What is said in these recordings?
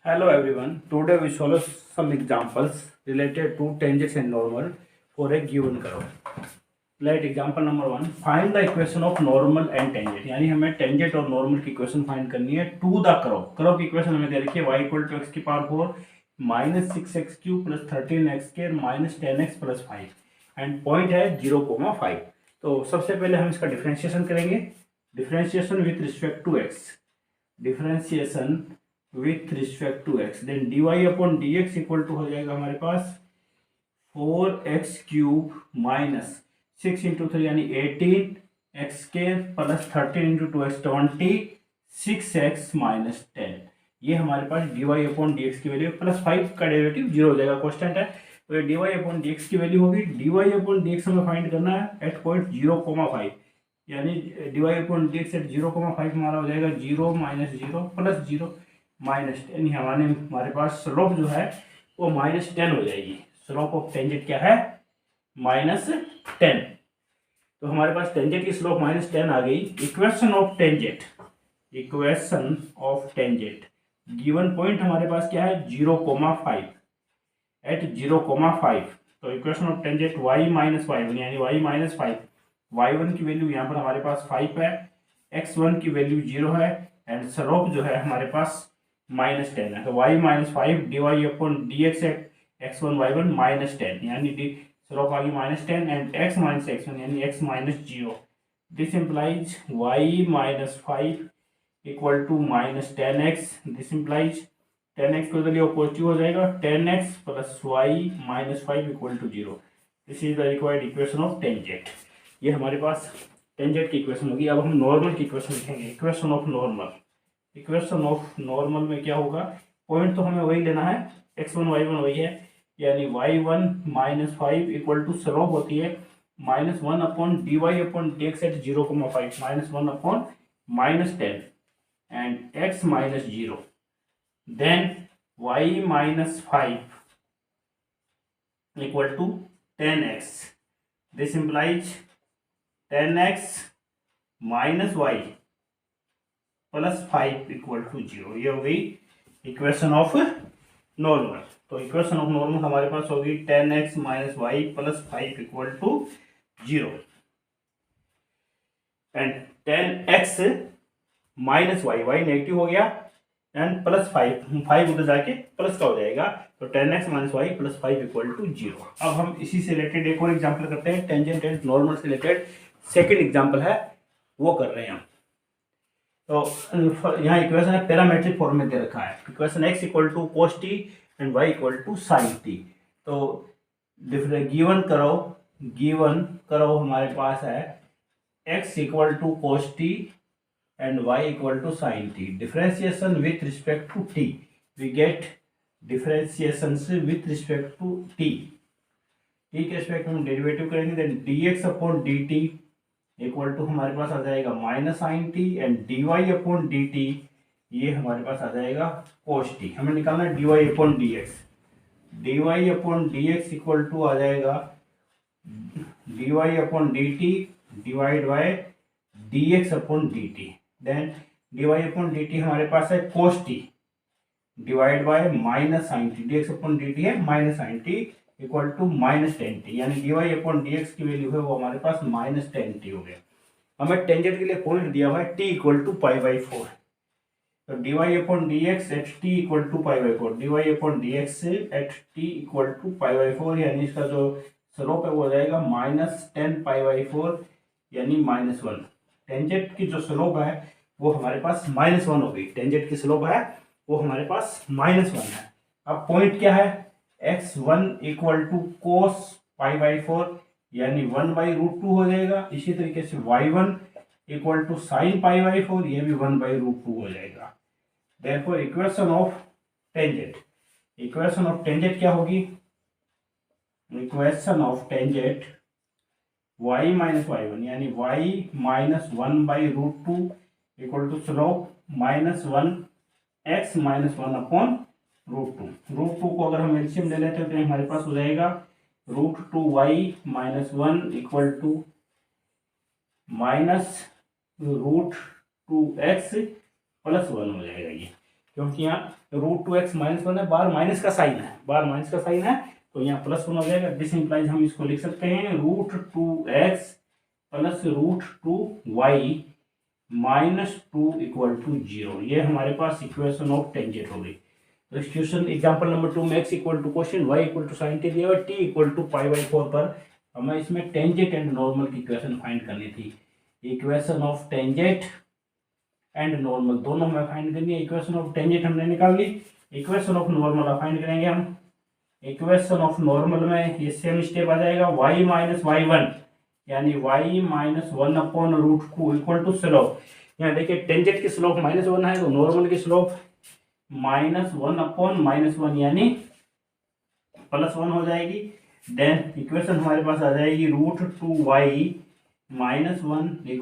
Hello everyone. Today we solve some examples related to tangents and normal for a given curve. Let example number 1. Find the equation of normal and tangent. यानी हमें tangent और normal की equation find करनी है to the curve. curve की equation हमें दे रखी है y equal to x की power 4 minus 6x cube plus 13x square minus 10x plus 5 and point है 0,5. तो सबसे पहले हम इसका डिफरेंशिएशन करेंगे. Differentiation with respect to x. Differentiation with respect to x, then dy upon dx equal to हो जाएगा हमारे पास 4x क्यूब माइनस 6 इंटू 3 यानी 18x square plus 13 into 2 x 26x minus 10. ये हमारे पास dy अपॉन dx की value plus 5 का derivative 0 हो जाएगा, कांस्टेंट है. तो ये dy अपॉन dx की वैल्यू होगी. dy अपॉन dx हमें फाइंड करना है एट पॉइंट 0,5 यानी dy अपॉन dx एट 0,5 हमारा हो जाएगा 0 माइनस 0 प्लस 0 माइनस 10. हमारे पास स्लोप जो है वो -10 हो जाएगी. स्लोप ऑफ टेंजेंट क्या है? -10. तो हमारे पास टेंजेंट की स्लोप -10 आ गई. Equation of tangent given point हमारे पास क्या है? 0,5 एट 0,5. तो equation of tangent y minus y1 यानी y माइनस 5. y1 की वैल्यू यहाँ पर हमारे पास 5 है, x1 की वैल्यू 0 है एंड स्लोप जो है हमारे पास -10 है. तो y minus 5 dy upon dx at x1 y1 -10 यानी स्लोप आ गई -10 एंड x माइनस x1 यानी x minus 0. This implies y minus 5 equal to -10x. This implies 10x को चलिए पॉजिटिव हो जाएगा, 10x plus y minus 5 equal to 0. This is the required equation of tangent. ये हमारे पास tangent की equation होगी. अब हम नॉर्मल की इक्वेशन लिखेंगे. Equation of normal. Equation of normal में क्या होगा? पॉइंट तो हमें वही लेना है, x1 y1 वही है यानी y1 minus 5 equal to slope होती है -1 upon dy upon dx at 0,5 -1 upon -10 and x minus 0 then y minus 5 equal to 10x. This implies 10x minus y plus 5 equal to 0. ये हो गई इक्वेशन ऑफ नॉर्मल. तो equation of normal हमारे पास होगी 10x minus y plus 5 equal to 0 and 10x minus y, y negative हो गया and plus 5 उधर जाके प्लस का हो जाएगा. तो 10x minus y plus 5 equal to 0. अब हम इसी से रिलेटेड एक और एग्जाम्पल करते हैं. टेंजेंट एंड नॉर्मल से रिलेटेड सेकेंड एग्जाम्पल है वो कर रहे हैं हम. तो यहाँ इक्वेशन है पैरामेट्रिक फॉर्म में दे रखा है. Equation x equal to cos t and y equal to sin t. तो गिवन करो हमारे पास है x equal to cos t and y equal to sin t. Differentiation with respect to t. We get differentiation with respect to t. t के respect में हम derivative करेंगे. Then dx upon dt equal to हमारे पास आ जाएगा minus sine t and d y upon d T ये हमारे पास आ जाएगा कोस टी. हमें निकालना है d y upon d x. D y upon d x equal to आ जाएगा d y upon d t divide by d x upon d t. Then d y upon d t हमारे पास है cos t divide by minus sine t. D x upon d t है minus sine t equal to -10t यानी dy upon dx की value है वो हमारे पास -10t हो गया. हमें टेंजेंट के लिए पॉइंट दिया हुआ है t इक्वल टू π/4. तो dy upon dx at t equal to π/4. dy upon dx at t equal to π/4 यानी इसका जो स्लोप है वो हो जाएगा -10 π/4 यानी -1. टेंजेंट की जो स्लोप है वो हमारे पास -1 हो गई. टेंजेंट की स्लोप है वो हमारे पास -1 है. अब पॉइंट क्या है? x1 इक्वल टू कोस π/4 यानी 1/√2 हो जाएगा. इसी तरीके से y1 इक्वल टू साइन π/4 ये भी 1/√2 हो जाएगा. देयरफॉर इक्वेशन ऑफ टेंजेंट क्या होगी? Equation of tangent y minus y1 यानी y minus 1/√2 equal to slope -1 x minus 1 upon √2 को अगर हम एलसीएम ले लेते हैं तो हमारे पास हो जाएगा √2y minus 1 equal to -√2x plus 1 हो जाएगा. ये क्योंकि यहाँ √2x -1 है, बाहर माइनस का साइन है, बाहर माइनस का साइन है, तो यहाँ +1 हो जाएगा। दिस इंप्लाइज हम इसको लिख सकते हैं √2x + √2y -2 = 0। ये हमारे पास इक्वेशन ऑफ टेंजेंट हो गई। तो इस क्वेश्चन एग्जांपल नंबर 2 में x = question, y = sin t दिया और t = π/4 पर हमें इसमें टेंजेंट एंड नॉर्मल की इक्वेशन फाइंड करनी थी। Equation of tangent and normal दोनों हमें फाइंड करनी है। इक्वेशन ऑफ टेंजेंट हमने निकाल ली, इक्वेशन ऑफ नॉर्मल फाइंड करेंगे हम। इक्वेशन ऑफ नॉर्मल में ये सेम स्टेप आ जाएगा, y - y1 यानी y -1/√2 = स्लोप। यहाँ देखिए टेंजेंट की स्लोप -1 है, तो नॉर्मल की स्लोप -1/-1 यानी +1 हो जाएगी। देन इक्वेशन हमारे पास आ जाएगी √2y -1 =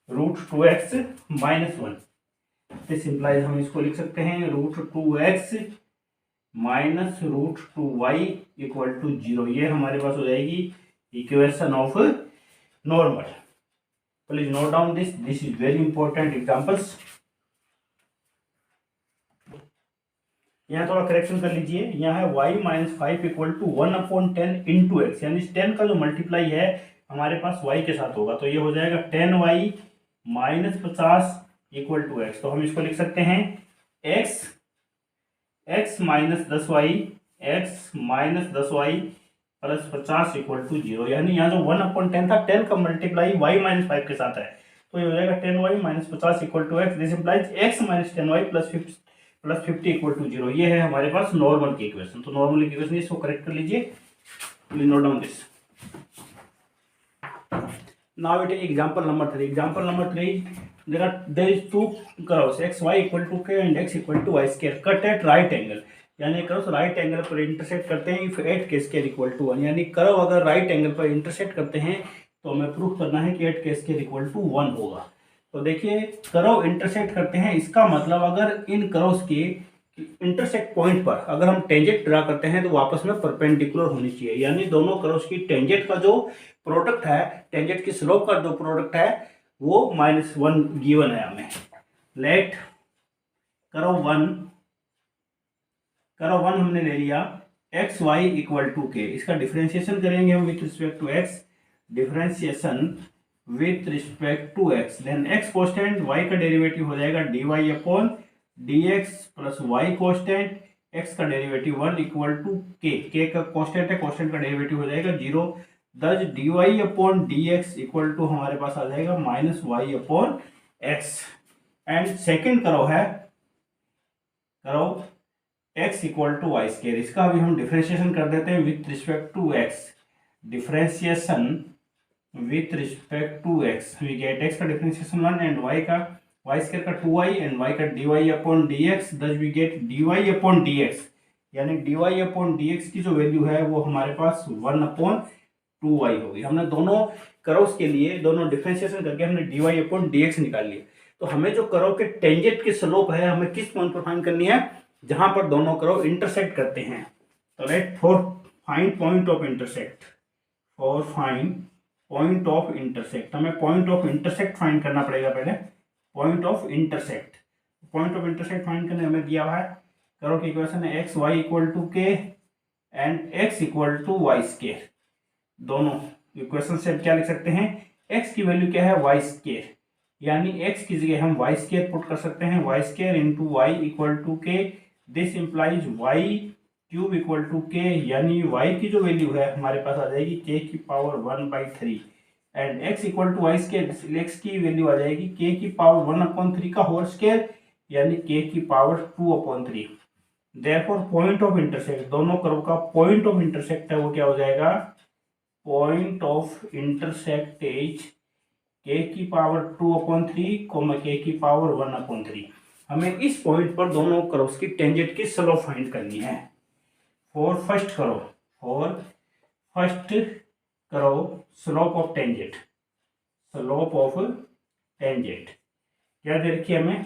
√2x -1। दिस इंप्लाइज हम इसको लिख सकते हैं √2x -√2y = 0। ये हमारे पास हो जाएगी equation of normal. Please note down this is very important examples. यहाँ थोड़ा करेक्शन कर लीजिए, यहाँ है y - 5 = 1/10 × x, यानी 10 का जो मल्टीप्लाई है हमारे पास y के साथ होगा, तो ये हो जाएगा 10y - 50 = x। तो हम इसको लिख सकते हैं x - 10y + 50 = 0, यानी यहाँ जो 1/10 था 10 का मल्टीप्लाई y - 5 के साथ है, तो ये हो जाएगा 10y - 50 = x। This implies x - 10y + 50 = 0। ये है हमारे पास नॉर्मल की इक्वेशन। तो नॉर्मल इक्वेशन इसको करेक्ट कर लीजिए, please note down this. Now it is example number 3। Example number 3, there is two curves xy = k and x = y² cut at right angle, यानी curves right angle पर intersect करते हैं if at k² = 1, यानी curve अगर right angle पर intersect करते हैं तो हमें प्रूफ करना है कि एट k² = 1 होगा। तो देखिए कर्व इंटरसेक्ट करते हैं, इसका मतलब अगर इन कर्व्स के इंटरसेक्ट पॉइंट पर अगर हम टेंजेंट ड्रा करते हैं तो आपस में परपेंडिकुलर होनी चाहिए, यानी दोनों कर्व्स की टेंजेंट का जो प्रोडक्ट है, टेंजेंट की स्लोप का जो प्रोडक्ट है वो -1 गिवन है हमें। लेट कर्व 1 हमने ले लिया xy = k, इसका डिफरेंशिएशन करेंगे हम with respect to x, differentiation with respect to x, then x constant, y का डेरिवेटिव हो जाएगा dy/dx + y कांस्टेंट, x का डेरिवेटिव 1 = k का कांस्टेंट है, कांस्टेंट का डेरिवेटिव हो जाएगा 0। दस dy/dx = हमारे पास आ जाएगा -y/x। एंड सेकेंड कर्व है कर्व x = y², इसका भी हम डिफरेंशिएशन कर देते हैं with respect to x, differentiation with respect to x, we get x का डिफरेंशिएशन 1 एंड y का y² का 2y एंड y का dy/dx, दस वी गेट dy/dx, यानी dy/dx की जो वैल्यू है वो हमारे पास 1/2y होगी। हमने दोनों कर्व्स के लिए दोनों डिफरेंशिएशन करके हमने dy/dx निकाल लिया। तो हमें जो कर्व के टेंजेंट की स्लोप है हमें किस पॉइंट पर फाइंड करनी है, जहां पर दोनों कर्व इंटरसेक्ट करते हैं। तो let for find point of intersect, for find point of intersect, हमें पॉइंट ऑफ इंटरसेक्ट फाइंड करना पड़ेगा पहले। पॉइंट ऑफ इंटरसेक्ट फाइंड करने हमें दिया हुआ है, कर्व की इक्वेशन है xy = k and x = y²। दोनों इक्वेशन से क्या लिख सकते हैं, x की वैल्यू क्या है y², यानी x की जगह हम y² पुट कर सकते हैं, y² × y = k। This implies y³ = k, यानी y की जो वैल्यू है हमारे पास आ जाएगी k⁻1/3 and x = y², x की वैल्यू आ जाएगी k⁻1/3 का होल स्क्वायर, यानी k⁻2/3। Therefore point of intersect, दोनों कर्व का पॉइंट ऑफ इंटरसेक्ट है वो क्या हो जाएगा, point of intersect is k⁻2/3, k⁻1/3। हमें इस पॉइंट पर दोनों कर्व्स की टेंजेंट की स्लोप फाइंड करनी है। For first curve slope of tangent, क्या दे रखी है हमें,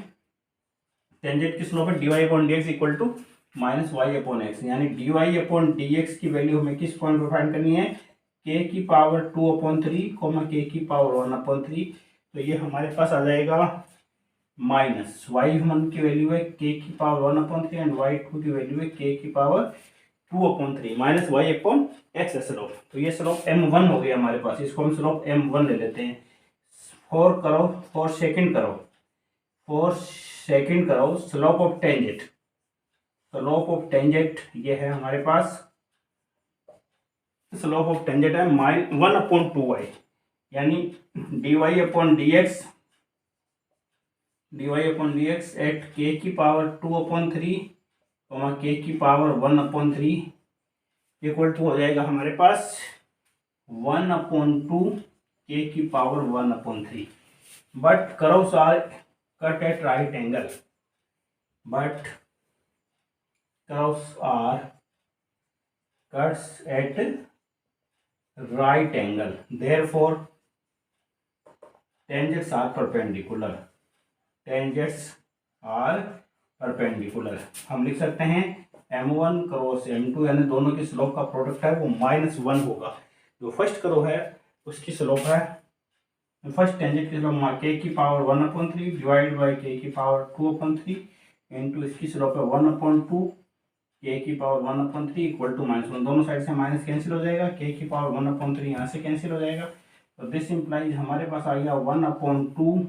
टेंजेंट की स्लोप है dy/dx = -y/x, यानी dy/dx की वैल्यू हमें किस पॉइंट पर फाइंड करनी है, k⁻2/3, k⁻1/3। तो ये हमारे पास आ जाएगा माइनस y1 की वैल्यू है k की पावर 1/3 एंड y2 की वैल्यू है k की power 2/3 minus y upon x है स्लोप। तो ये स्लोप m1 हो गया हमारे पास, इसको हम स्लोप m1 ले लेते हैं। फॉर सेकंड करो slope of tangent. Slope of tangent ये है हमारे पास, स्लोप ऑफ टेंजेंट है 1/2y, यानी dy upon dx at k की पावर 2/3 k की पावर 1/3 इक्वल टू हो जाएगा हमारे पास 1/2 k की power 1/3। But curves are cut at right angle, cuts at right angle, therefore tangents are perpendicular। हम लिख सकते हैं m1 क्रॉस m2 यानी दोनों की स्लोप का प्रोडक्ट है वो -1 होगा। जो फर्स्ट करो है उसकी स्लोप है, फर्स्ट टेंजेंट की स्लोप k की पावर 1/3 डिवाइड बाई k की पावर 2/3 इंटू इसकी स्लोप है 1/2 k की पावर 1/3 इक्वल टू -1। दोनों साइड से माइनस कैंसिल हो जाएगा, k की पावर 1/3 यहाँ से कैंसिल हो जाएगा। तो दिस इंप्लाइज हमारे पास आ गया 1/2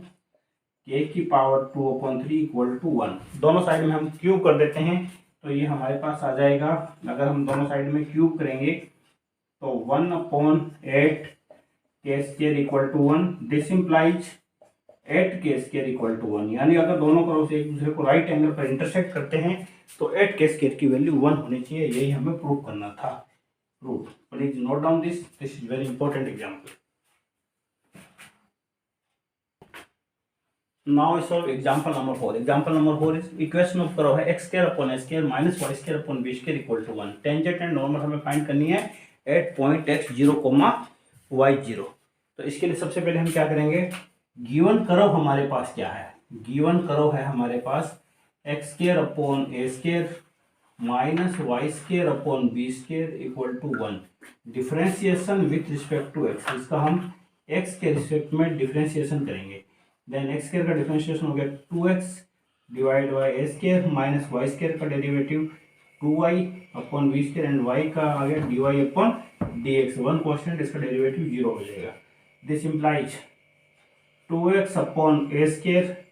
k की पावर 2/3 इक्वल टू 1। दोनों साइड में हम क्यूब कर देते हैं तो ये हमारे पास आ जाएगा, अगर हम दोनों साइड में क्यूब करेंगे तो 1/8 k square equal to 1। This implies 8 k square equal to 1, यानी अगर दोनों क्रॉस एक दूसरे को राइट एंगल पर इंटरसेक्ट करते हैं तो 8 k स्क्वायर की वैल्यू 1 होनी चाहिए। यही हमें प्रूव करना था। Prove, please note down this is very important example. Now solve example number 4। Example number 4 is equation of curve है x square upon s square minus y square upon b square equal to 1। Tangent and normal हमें find करनी है eight point x0, y0। तो इसके लिए सबसे पहले हम क्या करेंगे, गिवन कर्व हमारे पास क्या है, गिवन कर्व है हमारे पास x square upon a square minus y square upon b square equal to 1। Differentiation with respect to x, इसका हम एक्स के रिस्पेक्ट में डिफरेंशिएशन करेंगे। देन एक्स स्क्वायर का डिफरेंशिएशन हो गया 2x divide by a square minus y square का derivative 2y upon b square and y का आ गया dy upon dx। One constant, इसका डेरिवेटिव 0 हो जाएगा। This implies 2x upon a square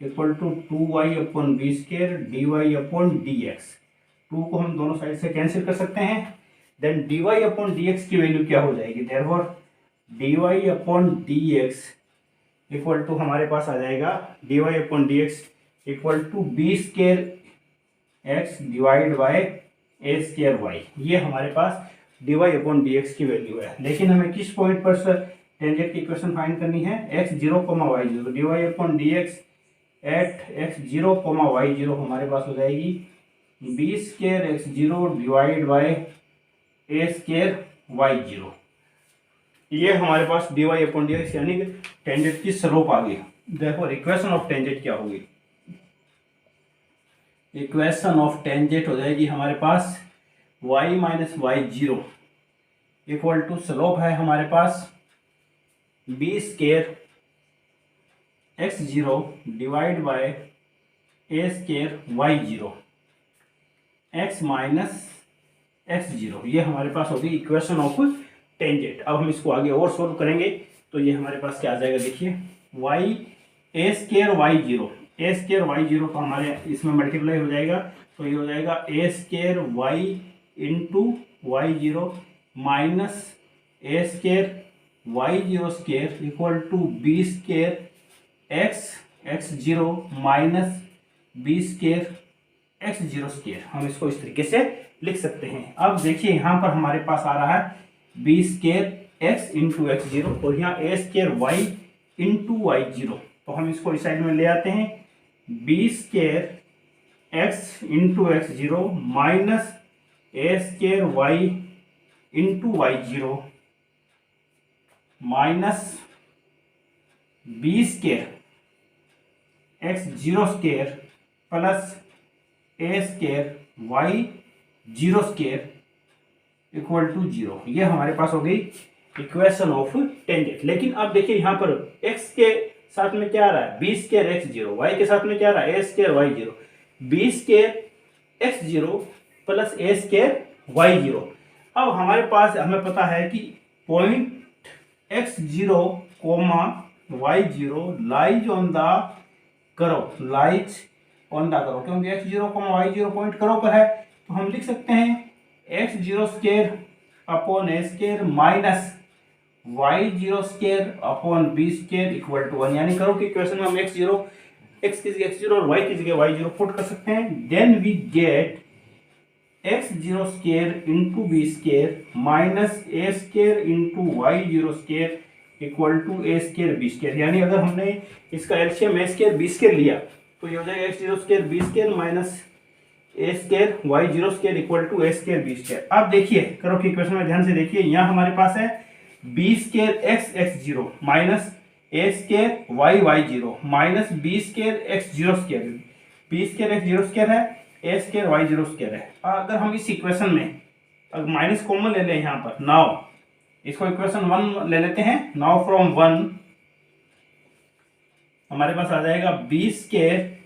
equal to 2y upon b square dy upon dx। 2 को हम दोनों साइड से कैंसिल कर सकते हैं। देन dy अपॉन dx की वैल्यू क्या हो जाएगी, therefore dy upon dx equal to हमारे पास आ जाएगा dy upon dx equal to b square x divide by a square y। ये हमारे पास dy अपॉन dx की वैल्यू है। लेकिन हमें किस पॉइंट पर टेंजेंट की इक्वेशन फाइंड करनी है, x0, y0। dy upon dx eight x0, y0 हमारे पास हो जाएगी b square x0 divide by a square y0। ये हमारे पास dy अपॉन dx यानी टेंजेंट की स्लोप आ गई। देखो इक्वेशन ऑफ टेंजेंट क्या होगी, इक्वेशन ऑफ टेंजेंट हो जाएगी हमारे पास y minus y0 equal to slope है हमारे पास b square x0 divide by a square y0 x minus x0। ये हमारे पास होगी इक्वेशन ऑफ टेंजेंट। अब हम इसको आगे और सोल्व करेंगे तो ये हमारे पास क्या आ जाएगा, देखिए y ए स्क्वायर y0, ए स्क्वायर y0 तो हमारे इसमें मल्टीप्लाई हो जाएगा तो ये हो जाएगा a square y into y0 minus a square y0 square equal to b square x0 minus b square x0 square. हम इसको इस तरीके से लिख सकते हैं। अब देखिए यहाँ पर हमारे पास आ रहा है B square x into x0 और यहाँ ए स्क्वायर y इंटू y0। तो हम इसको इस साइड में ले आते हैं, b square x into x0 minus a square y into y0 minus b square x0 square plus a square y0 square equal to 0। ये हमारे पास हो गई इक्वेशन ऑफ टेंजेंट। लेकिन अब देखिए यहाँ पर x के साथ में क्या आ रहा है, b square x zero, y के साथ में क्या आ रहा है, a square y zero, b square x zero plus a square y zero. अब हमारे पास हमें पता है कि point x zero comma y zero lies on the curve, lies on the curve, क्योंकि x zero comma y zero point curve पर है, तो हम लिख सकते हैं x zero square upon a square minus y zero square upon b square equal to 1, यानी करो कि इक्वेशन में हम एक्स की जगह एक्स जीरो और वाई की जगह वाई जीरो पुट कर सकते हैं। Then we get x zero square into b square minus a square into y zero square equal to a square b square, यानी अगर हमने इसका LCM a square b square लिया तो ये हो जाएगा x zero square b square minus a square y zero square equal to a square b square. अब देखिए करो कि इक्वेशन में ध्यान से देखिए, यहाँ हमारे पास है b square x zero minus a square y zero minus b square x zero square, b square x zero square है, a square y zero square है। अगर हम इस इक्वेशन में अगर माइनस कॉमन ले लें यहाँ पर, नाउ इसको इक्वेशन 1 ले लेते हैं, नाउ फ्रॉम 1 हमारे पास आ जाएगा b square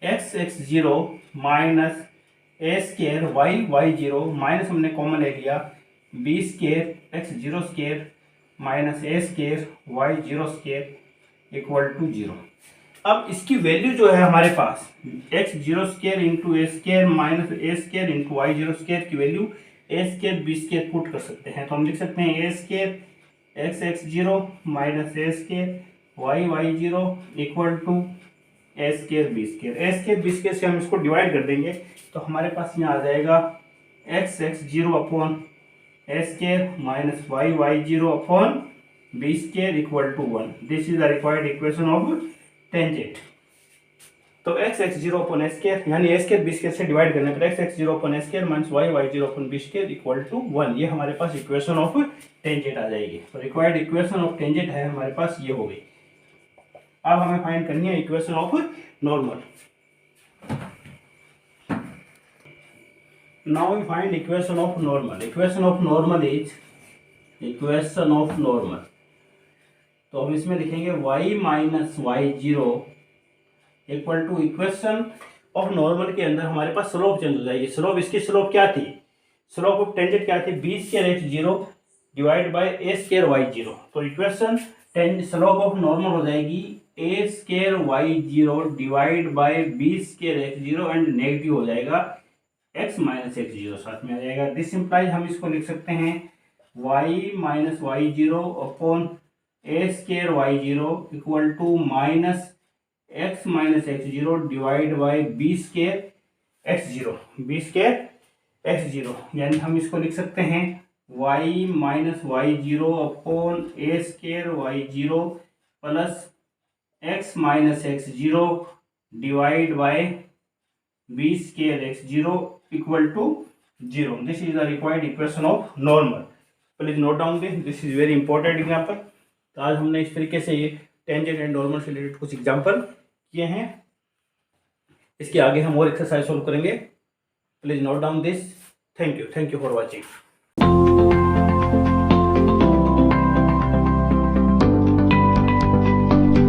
x zero minus a square y zero minus हमने कॉमन ले लिया b square x zero square minus a square y zero square equal to 0। अब इसकी वैल्यू जो है हमारे पास x zero square into a square minus a square into y zero square की value a square b square put कर सकते हैं, तो हम लिख सकते हैं a square x zero minus a square y zero equal to a square b square. A square b square से हम इसको डिवाइड कर देंगे तो हमारे पास यहाँ आ जाएगा x zero upon a square minus y zero upon b square equal to 1। This is the required equation of tangent. तो x zero upon a square यानी ए स्केयर बी स्केयर से डिवाइड करने पर x zero upon a square minus y zero upon b square equal to 1, ये हमारे पास equation of tangent आ जाएगी। तो रिक्वायर्ड इक्वेशन ऑफ टेंजेंट है हमारे पास, ये हो गई। अब हमें फाइंड करनी है equation of normal. Now we find equation of normal. Equation of normal is equation of normal. तो हम इसमें लिखेंगे y minus y zero equal to equation of normal के अंदर हमारे पास स्लोप चेंज हो जाएगी। स्लोप, इसकी स्लोप क्या थी, स्लोप ऑफ टेंजेंट क्या थी, b square x zero divide by a square y zero. तो इक्वेशन स्लोप ऑफ नॉर्मल हो जाएगी a square y zero divide by b square x zero and negative हो जाएगा x माइनस एक्स जीरो साथ में आ जाएगा। दिस इम्प्लाइज हम इसको लिख सकते हैं y minus y zero upon a square y zero equal to minus x minus x zero divide by b square x zero, b square x zero, यानी हम इसको लिख सकते हैं y minus y zero upon a square y zero plus x minus x zero divide by b square x zero equal to 0. This is the required equation of normal. Please note down this. This is very important example. तो आज हमने इस तरीके से ये tangent and normal से related कुछ example किए हैं। इसके आगे हम और एक्सरसाइज सोल्व करेंगे। Please note down this. Thank you for watching.